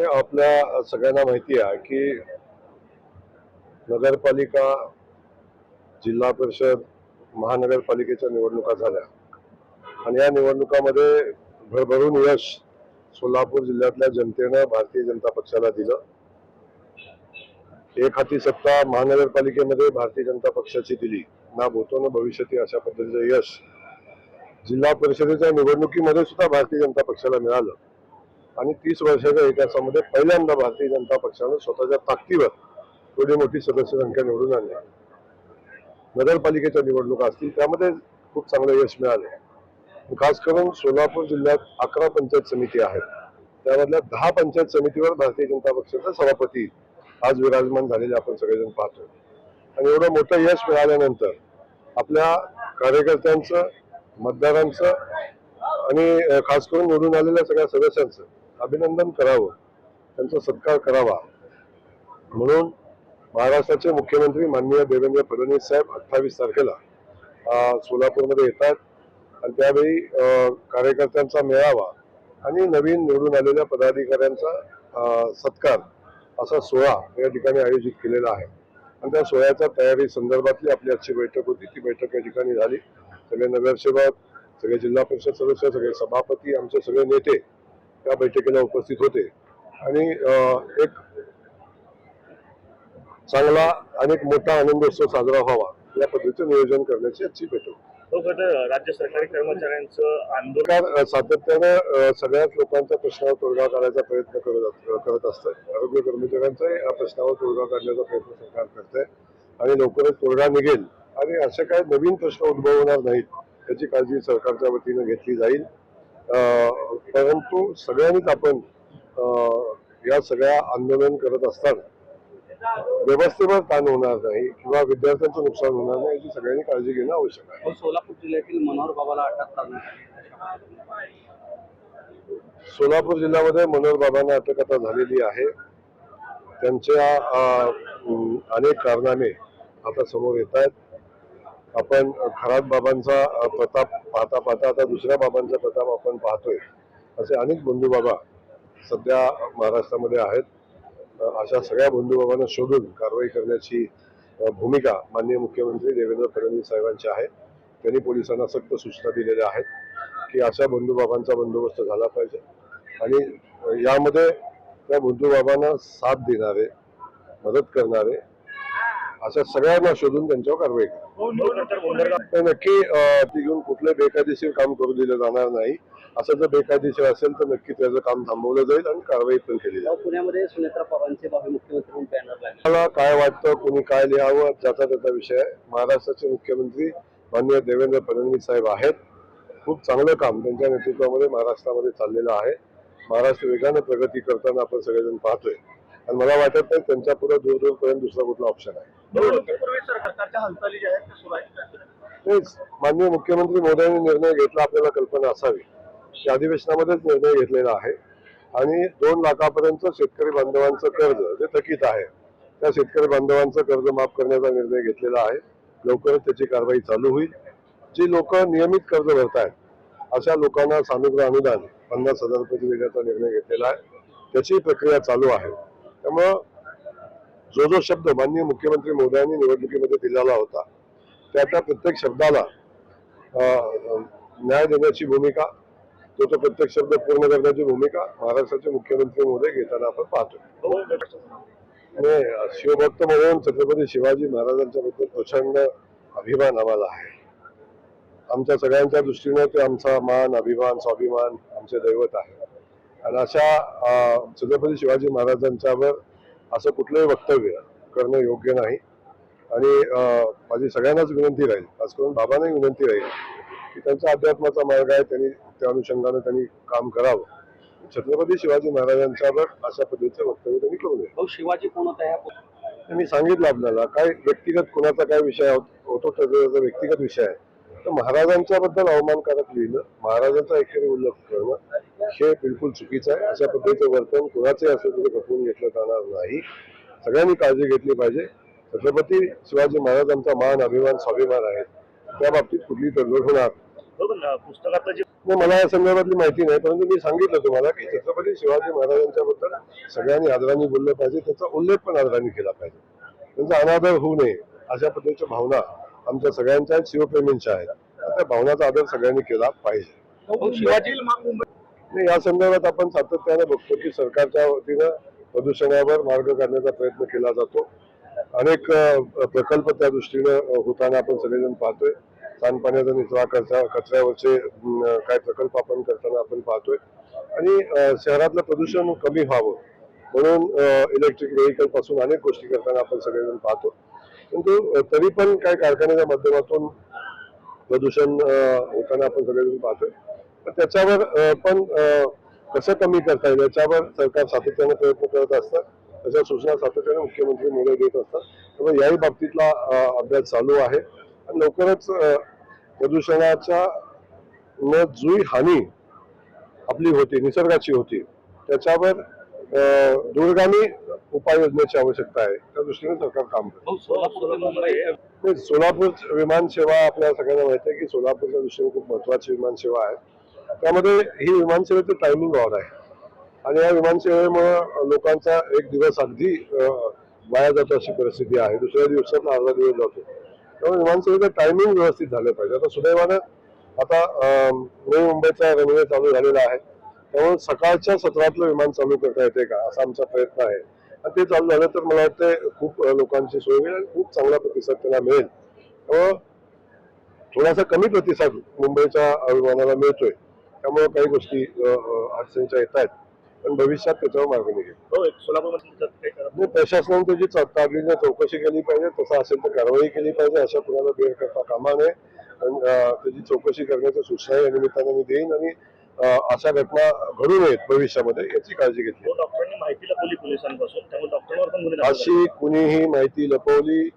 आपल्या सगळ्यांना माहिती आहे की नगरपालिका, जिल्हा परिषद, महानगरपालिकेच्या निवडणुका झाल्या आणि या निवडणुकामध्ये भरभरून यश सोलापूर जिल्ह्यातल्या जनतेनं भारतीय जनता पक्षाला दिलं. एक हाती सत्ता महानगरपालिकेमध्ये भारतीय जनता पक्षाची दिली, ना भूतो न भविष्यती अशा पद्धतीचं यश जिल्हा परिषदेच्या निवडणुकीमध्ये सुद्धा भारतीय जनता पक्षाला मिळालं आणि 30 वर्षाच्या इतिहासामध्ये पहिल्यांदा भारतीय जनता पक्षानं स्वतःच्या ताकदीवर थोडी मोठी सदस्य संख्या निवडून आणली. नगरपालिकेच्या निवडणुका असतील त्यामध्ये खूप चांगलं यश मिळालं. खास करून सोलापूर जिल्ह्यात 11 पंचायत समिती आहेत, त्यामधल्या 10 पंचायत समितीवर भारतीय जनता पक्षाचा सभापती आज विराजमान झालेले आपण सगळेजण पाहतो. आणि एवढं मोठं यश मिळाल्यानंतर आपल्या कार्यकर्त्यांचं, मतदारांचं आणि खास करून निवडून आलेल्या सगळ्या सदस्यांचं अभिनंदन करावं, त्यांचा सत्कार करावा म्हणून महाराष्ट्राचे मुख्यमंत्री माननीय देवेंद्र फडणवीस साहेब 28 तारखेला सोलापूरमध्ये येतात आणि त्यावेळी कार्यकर्त्यांचा मेळावा आणि नवीन निवडून आलेल्या पदाधिकाऱ्यांचा सत्कार असा सोहळा या ठिकाणी आयोजित केलेला आहे. आणि त्या सोहळ्याच्या तयारी संदर्भातली आपली आजची बैठक होती. ती बैठक या ठिकाणी झाली. सगळे नगरसेवक, सगळे जिल्हा परिषद सदस्य, सगळे सभापती, आमचे सगळे नेते त्या बैठकीला उपस्थित होते आणि एक चांगला आणि एक मोठा आनंदोत्सव साजरा व्हावा या पद्धतीचं नियोजन करण्याची आजची बैठक. राज्य सरकारी कर्मचाऱ्यांचं आंदोलन सातत्यानं सगळ्याच लोकांच्या प्रश्नावर तोडगा काढायचा प्रयत्न करत असतं. आरोग्य कर्मचाऱ्यांचाही या प्रश्नावर तोडगा काढण्याचा प्रयत्न सरकार करतंय आणि लवकरच तोडगा निघेल आणि असे काही नवीन प्रश्न उद्भवणार नाहीत याची काळजी सरकारच्या वतीनं घेतली जाईल. परंतु सगळ्यांनीच आपण या सगळ्या आंदोलन करत असताना व्यवस्थेवर ताण होणार नाही किंवा विद्यार्थ्यांचं नुकसान होणार नाही याची सगळ्यांनी काळजी घेणं आवश्यक आहे. सोलापूर जिल्ह्यातील मनोहर बाबाला अटक करण्यात सोलापूर जिल्ह्यामध्ये मनोहर बाबांना अटक आता झालेली आहे. त्यांच्या अनेक कारणाने आता समोर येत आहेत. आपण खरात बाबांचा प्रताप पाहता पाहता आता दुसऱ्या बाबांचा प्रताप आपण पाहतोय. असे अनेक बंधू बाबा सध्या महाराष्ट्रामध्ये आहेत. अशा सगळ्या बंधुबाबांना शोधून कारवाई करण्याची भूमिका माननीय मुख्यमंत्री देवेंद्र फडणवीस साहेबांची आहे. त्यांनी पोलिसांना सक्त सूचना दिलेल्या आहेत की अशा बंधुबाबांचा बंदोबस्त झाला पाहिजे आणि यामध्ये त्या बंधुबाबांना साथ देणारे, मदत करणारे अशा सगळ्यांना शोधून त्यांच्यावर कारवाई करा. नक्की ती घेऊन कुठलं बेकायदेशीर काम करू दिलं जाणार नाही. असं जर बेकायदेशीर असेल तर नक्की त्याचं काम थांबवलं जाईल आणि कारवाई पण केली जाईल. पुण्यामध्ये सुनेत्रा पवारांचे भावी मुख्यमंत्री म्हणून बॅनर लागले. मला काय वाटतं, कुणी काय लिहावं ज्याचा त्याचा विषय आहे. महाराष्ट्राचे मुख्यमंत्री माननीय देवेंद्र फडणवीस साहेब आहेत. खूप चांगलं काम त्यांच्या नेतृत्वामध्ये महाराष्ट्रामध्ये चाललेलं आहे. महाराष्ट्र वेगानं प्रगती करताना आपण सगळेजण पाहतोय आणि मला वाटत नाही त्यांच्या पुढे दूरपर्यंत दुसरा कुठला ऑप्शन आहे. तेच माननीय मुख्यमंत्री मोदयांनी निर्णय घेतला, आपल्याला कल्पना असावी की अधिवेशनामध्येच निर्णय घेतलेला आहे आणि 2 लाखापर्यंत शेतकरी बांधवांचं कर्ज जे थकीत आहे त्या शेतकरी बांधवांचं कर्ज माफ करण्याचा निर्णय घेतलेला आहे. लवकरच त्याची कारवाई चालू होईल. जी लोक नियमित कर्ज भरतायत अशा लोकांना सानुग्रह अनुदान 50,000 रुपये देण्याचा निर्णय घेतलेला आहे. त्याची प्रक्रिया चालू आहे. त्यामुळं जो शब्द माननीय मुख्यमंत्री मोदयांनी निवडणुकीमध्ये दिलेला होता त्या प्रत्येक शब्दाला न्याय देण्याची भूमिका, तो प्रत्येक शब्द पूर्ण करण्याची भूमिका महाराष्ट्राचे मुख्यमंत्री महोदय घेताना आपण पाहतो. शिवभक्त म्हणून छत्रपती शिवाजी महाराजांच्या बद्दल प्रचंड अभिमान आम्हाला आहे. आमच्या सगळ्यांच्या दृष्टीने ते आमचा मान, अभिमान, स्वाभिमान, आमचे दैवत आहे आणि अशा छत्रपती शिवाजी महाराजांच्यावर असं कुठलंही वक्तव्य करणं योग्य नाही. आणि माझी सगळ्यांनाच विनंती राहील, खास करून बाबांनाही विनंती राहील की त्यांचा अध्यात्माचा मार्ग आहे, त्यांनी त्या अनुषंगाने त्यांनी काम करावं. छत्रपती शिवाजी महाराजांच्यावर अशा पद्धतीचे वक्तव्य त्यांनी करू नये. शिवाजी कोण होता मी सांगितलं आपल्याला. काय व्यक्तिगत कोणाचा काय विषय होतो त्याचा व्यक्तिगत विषय आहे. तर महाराजांच्या बद्दल अवमानकारक लिहिणं, महाराजांचा एकेरी उल्लेख करणं हे बिलकुल चुकीचं आहे. अशा पद्धतीचं वर्तन कोणाचंही असं तरी खपवून घेतलं जाणार नाही. सगळ्यांनी काळजी घेतली पाहिजे. छत्रपती शिवाजी महाराजांचा मान, अभिमान, स्वाभिमान आहे. त्या बाबतीत कुठली तडजोड होणार पुस्तकातलं जे नाही, मला या संदर्भातली माहिती नाही, परंतु मी सांगितलं तुम्हाला की छत्रपती शिवाजी महाराजांच्या बद्दल सगळ्यांनी आदराने बोललं पाहिजे, त्याचा उल्लेख पण आदराने केला पाहिजे, त्यांचा अनादर होऊ नये अशा पद्धतीच्या भावना आमच्या सगळ्यांच्या आहेत, शिवप्रेमींच्या आहेत. त्या भावनाचा आदर सगळ्यांनी केला पाहिजे. शिवाजी नाही, या संदर्भात आपण सातत्याने बघतो की सरकारच्या वतीनं प्रदूषणावर मार्ग काढण्याचा प्रयत्न केला जातो. अनेक प्रकल्प त्या दृष्टीनं होताना आपण सगळेजण पाहतोय. सांडपाण्याचा निचरा कचऱ्यावरचे काय प्रकल्प आपण करताना आपण पाहतोय आणि शहरातलं प्रदूषण कमी व्हावं म्हणून इलेक्ट्रिक व्हेकल पासून अनेक गोष्टी करताना आपण सगळेजण पाहतो. परंतु तरी पण काय कारखान्याच्या माध्यमातून प्रदूषण होताना आपण सगळेजण पाहतोय. तर त्याच्यावर पण कसं कमी करता येईल याच्यावर सरकार सातत्याने प्रयत्न करत असतं. त्याच्या सूचना सातत्याने मुख्यमंत्री महोदय देत असतात. त्यामुळे याही बाबतीतला अभ्यास चालू आहे आणि लवकरच प्रदूषणाच्या जुई हानी आपली होती, निसर्गाची होती, त्याच्यावर दूरगामी उपाययोजनेची आवश्यकता आहे. त्या दृष्टीने सरकार काम करतं. सोलापूर विमान सेवा आपल्याला सगळ्यांना माहिती आहे की सोलापूरच्या दृष्टीने खूप महत्वाची विमान सेवा आहे. त्यामध्ये ही विमान सेवेचं टायमिंग ऑड आहे आणि या विमान सेवेमुळे लोकांचा एक दिवस अगदी वाया जातो अशी परिस्थिती आहे. दुसऱ्या दिवसात अर्धा दिवस जातो. त्यामुळे विमान सेवेचं टायमिंग व्यवस्थित झालं पाहिजे. आता सुदैवानं आता नवी मुंबईचा रनवे चालू झालेला आहे. त्यामुळे सकाळच्या सत्रातलं विमान चालू करता येते का असा आमचा प्रयत्न आहे आणि ते चालू झालं तर मला वाटतं खूप लोकांची सोय होईल आणि खूप चांगला प्रतिसाद त्यांना मिळेल. त्यामुळं थोडासा कमी प्रतिसाद मुंबईच्या विमानाला मिळतोय, त्यामुळे काही गोष्टी अडचणीच्या येत आहेत, पण भविष्यात त्याच्यावर मार्ग निघेल. सोलापूरमध्ये प्रशासनाने त्याची तातडीने चौकशी केली पाहिजे. तसं असेल तर कारवाई केली पाहिजे. अशा कुणाला बेर करता कामा नये. त्याची चौकशी करण्याच्या सूचना या निमित्ताने मी देईन आणि अशा घटना घडू नयेत भविष्यामध्ये याची काळजी घेतली. डॉक्टरांनी माहिती लपवली पोलिसांपासून, त्यामुळे डॉक्टरांवर पण गुन्हे दाखल अशी कुणीही माहिती लपवली,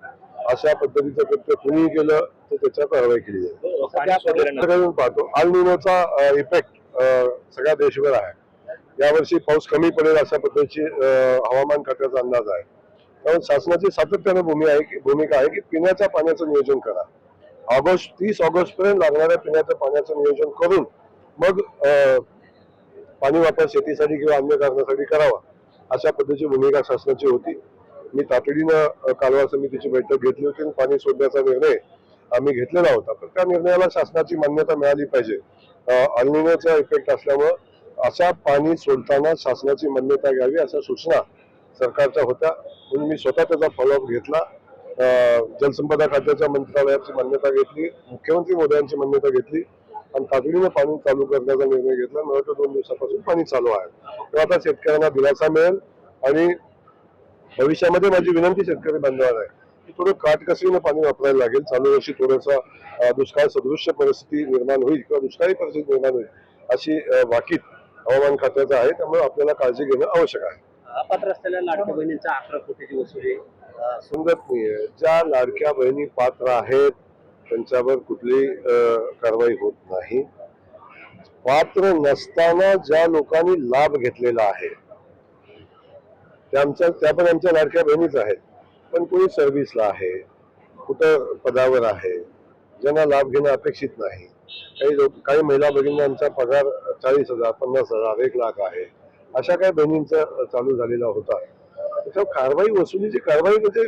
अशा पद्धतीचं कृत्य कुणीही केलं तर त्याच्यावर कारवाई केली जाईल. सगळ्यांना पाहतो अल निनोचा इफेक्ट सगळ्या देशभर आहे. यावर्षी पाऊस कमी पडेल अशा पद्धतीची हवामान खात्याचा अंदाज आहे. त्यामुळे शासनाची सातत्याने भूमिका आहे की पिण्याच्या पाण्याचं नियोजन करा. 30 ऑगस्ट पर्यंत लागणाऱ्या पिण्याच्या पाण्याचं नियोजन करून मग पाणी वापर शेतीसाठी किंवा अन्य कारणासाठी करावा अशा पद्धतीची भूमिका शासनाची होती. मी तातडीनं कालवा समितीची बैठक घेतली होती आणि पाणी सोडण्याचा निर्णय आम्ही घेतलेला होता. पण त्या निर्णयाला शासनाची मान्यता मिळाली पाहिजे. अल निनोचा इफेक्ट असल्यामुळं अशा पाणी सोडताना शासनाची मान्यता घ्यावी अशा सूचना सरकारच्या होत्या, म्हणून मी स्वतः त्याचा फॉलोअप घेतला. जलसंपदा खात्याच्या मंत्रालयाची मान्यता घेतली, मुख्यमंत्री मोदयांची मान्यता घेतली आणि तातडीने पाणी चालू करण्याचा निर्णय घेतला. मला वाटतं 2 दिवसापासून पाणी चालू आहे. तेव्हा आता शेतकऱ्यांना दिलासा मिळेल आणि भविष्यामध्ये माझी विनंती शेतकरी बांधवांना आहे की थोडं काटकसरीने पाणी वापरायला लागेल. चालू वर्षी थोडंसं दुष्काळ सदृश्य परिस्थिती निर्माण होईल किंवा दुष्काळी परिस्थिती निर्माण होईल अशी वाकीत हवामान खात्याचं आहे. त्यामुळे आपल्याला काळजी घेणं आवश्यक आहे. अपात्र असलेल्या लाडक्या बहिणींचा 11 कोटीची वसुली समजत नाहीये. ज्या लाडक्या बहिणी पात्र आहेत त्यांच्यावर कुठलीही कारवाई होत नाही. पात्र नसताना ज्या लोकांनी लाभ घेतलेला आहे त्या पण आमच्या लाडक्या बहिणीच आहेत. पण कोणी सर्व्हिसला आहे, कुठं पदावर आहे, ज्यांना लाभ घेणं अपेक्षित नाही. काही महिला भगिनींना आमचा पगार 40,000, 50,000, 1 लाख आहे. अशा काही बहिणींचा चालू झालेला होता. त्याच्यावर कारवाई वसुलीची कारवाई म्हणजे